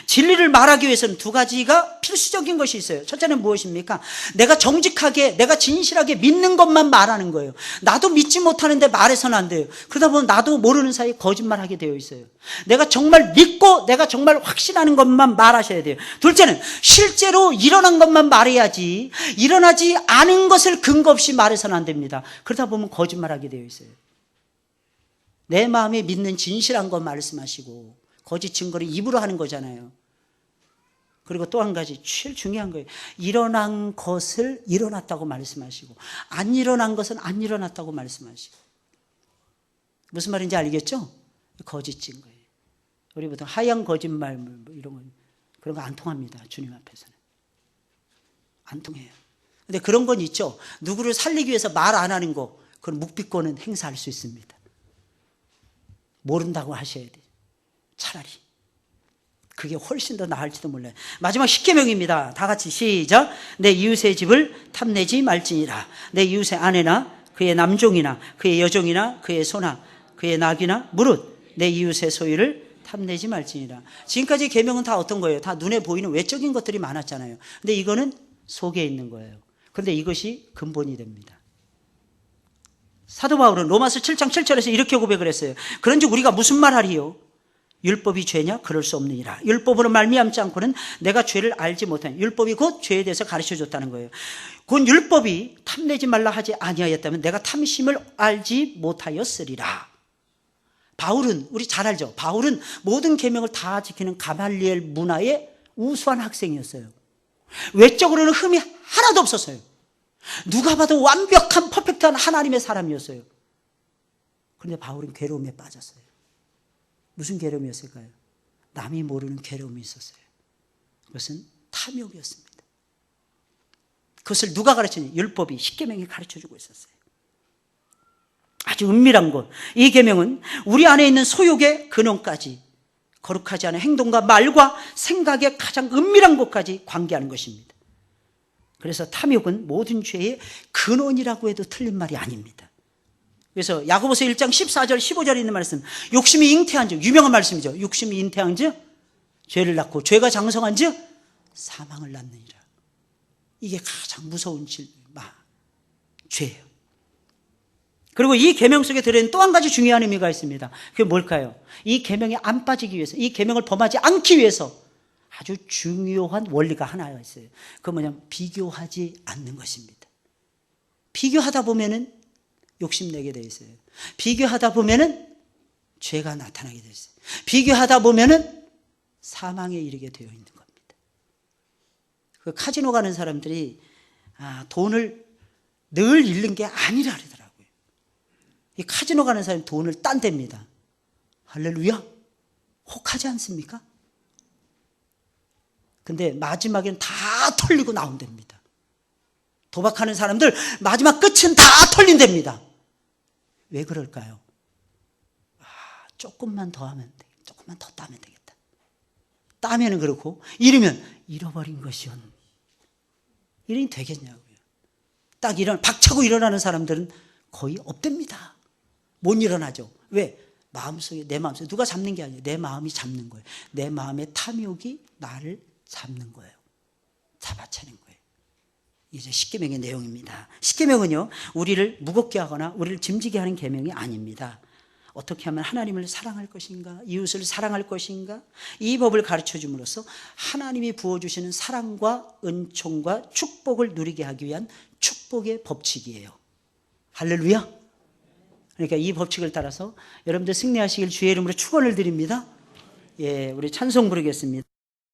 진리를 말하기 위해서는 두 가지가 필수적인 것이 있어요. 첫째는 무엇입니까? 내가 정직하게, 내가 진실하게 믿는 것만 말하는 거예요. 나도 믿지 못하는데 말해서는 안 돼요. 그러다 보면 나도 모르는 사이에 거짓말하게 되어 있어요. 내가 정말 믿고 내가 정말 확신하는 것만 말하셔야 돼요. 둘째는 실제로 일어난 것만 말해야지, 일어나지 않은 것을 근거 없이 말해서는 안 됩니다. 그러다 보면 거짓말하게 되어 있어요. 내 마음에 믿는 진실한 것 말씀하시고 거짓 증거를 입으로 하는 거잖아요. 그리고 또 한 가지 제일 중요한 거예요. 일어난 것을 일어났다고 말씀하시고 안 일어난 것은 안 일어났다고 말씀하시고. 무슨 말인지 알겠죠? 거짓 증거예요. 우리 보통 하얀 거짓말 뭐 이런 거, 그런 거 안 통합니다. 주님 앞에서는 안 통해요. 근데 그런 건 있죠. 누구를 살리기 위해서 말 안 하는 거, 그건 묵비권은 행사할 수 있습니다. 모른다고 하셔야 돼요. 차라리 그게 훨씬 더 나을지도 몰라요. 마지막 10계명입니다. 다 같이 시작. 내 이웃의 집을 탐내지 말지니라. 내 이웃의 아내나 그의 남종이나 그의 여종이나 그의 소나 그의 낙이나 무릇 내 이웃의 소유를 탐내지 말지니라. 지금까지 계명은 다 어떤 거예요? 다 눈에 보이는 외적인 것들이 많았잖아요. 근데 이거는 속에 있는 거예요. 그런데 이것이 근본이 됩니다. 사도 바울은 로마서 7장 7절에서 이렇게 고백을 했어요. 그런즉 우리가 무슨 말하리요? 율법이 죄냐? 그럴 수 없느니라. 율법으로 말미암지 않고는 내가 죄를 알지 못하니. 율법이 곧 죄에 대해서 가르쳐줬다는 거예요. 곧 율법이 탐내지 말라 하지 아니하였다면 내가 탐심을 알지 못하였으리라. 바울은, 우리 잘 알죠? 바울은 모든 계명을 다 지키는 가말리엘 문화의 우수한 학생이었어요. 외적으로는 흠이 하나도 없었어요. 누가 봐도 완벽한 퍼펙트한 하나님의 사람이었어요. 그런데 바울은 괴로움에 빠졌어요. 무슨 괴로움이었을까요? 남이 모르는 괴로움이 있었어요. 그것은 탐욕이었습니다. 그것을 누가 가르쳤냐? 율법이, 십계명이 가르쳐주고 있었어요. 아주 은밀한 곳. 이 계명은 우리 안에 있는 소욕의 근원까지, 거룩하지 않은 행동과 말과 생각의 가장 은밀한 곳까지 관계하는 것입니다. 그래서 탐욕은 모든 죄의 근원이라고 해도 틀린 말이 아닙니다. 그래서 야고보서 1장 14절 15절에 있는 말씀, 욕심이 잉태한 즉, 유명한 말씀이죠. 욕심이 잉태한 즉 죄를 낳고 죄가 장성한 즉 사망을 낳느니라. 이게 가장 무서운 죄예요. 그리고 이 계명 속에 들어있는 또 한 가지 중요한 의미가 있습니다. 그게 뭘까요? 이 계명에 안 빠지기 위해서, 이 계명을 범하지 않기 위해서 아주 중요한 원리가 하나가 있어요. 그게 뭐냐면 비교하지 않는 것입니다. 비교하다 보면은 욕심내게 돼 있어요. 비교하다 보면은 죄가 나타나게 돼 있어요. 비교하다 보면은 사망에 이르게 되어 있는 겁니다. 그 카지노 가는 사람들이 돈을 늘 잃는 게 아니라 그러더라고요. 이 카지노 가는 사람이 돈을 딴댑니다. 할렐루야? 혹하지 않습니까? 근데 마지막엔 다 털리고 나온답니다. 도박하는 사람들 마지막 끝은 다 털린답니다. 왜 그럴까요? 조금만 더 하면 돼. 조금만 더 따면 되겠다. 따면은 그렇고 잃으면 잃어버린 것이온. 이러니 되겠냐고요. 딱 박차고 일어나는 사람들은 거의 없답니다. 못 일어나죠. 왜? 마음속에, 내 마음속에 누가 잡는 게 아니에요. 내 마음이 잡는 거예요. 내 마음의 탐욕이 나를 잡는 거예요. 잡아채는 거예요. 이제 십계명의 내용입니다. 십계명은요, 우리를 무겁게 하거나 우리를 짐지게 하는 계명이 아닙니다. 어떻게 하면 하나님을 사랑할 것인가, 이웃을 사랑할 것인가, 이 법을 가르쳐 줌으로써 하나님이 부어주시는 사랑과 은총과 축복을 누리게 하기 위한 축복의 법칙이에요. 할렐루야. 그러니까 이 법칙을 따라서 여러분들 승리하시길 주의 이름으로 축원을 드립니다. 예, 우리 찬송 부르겠습니다.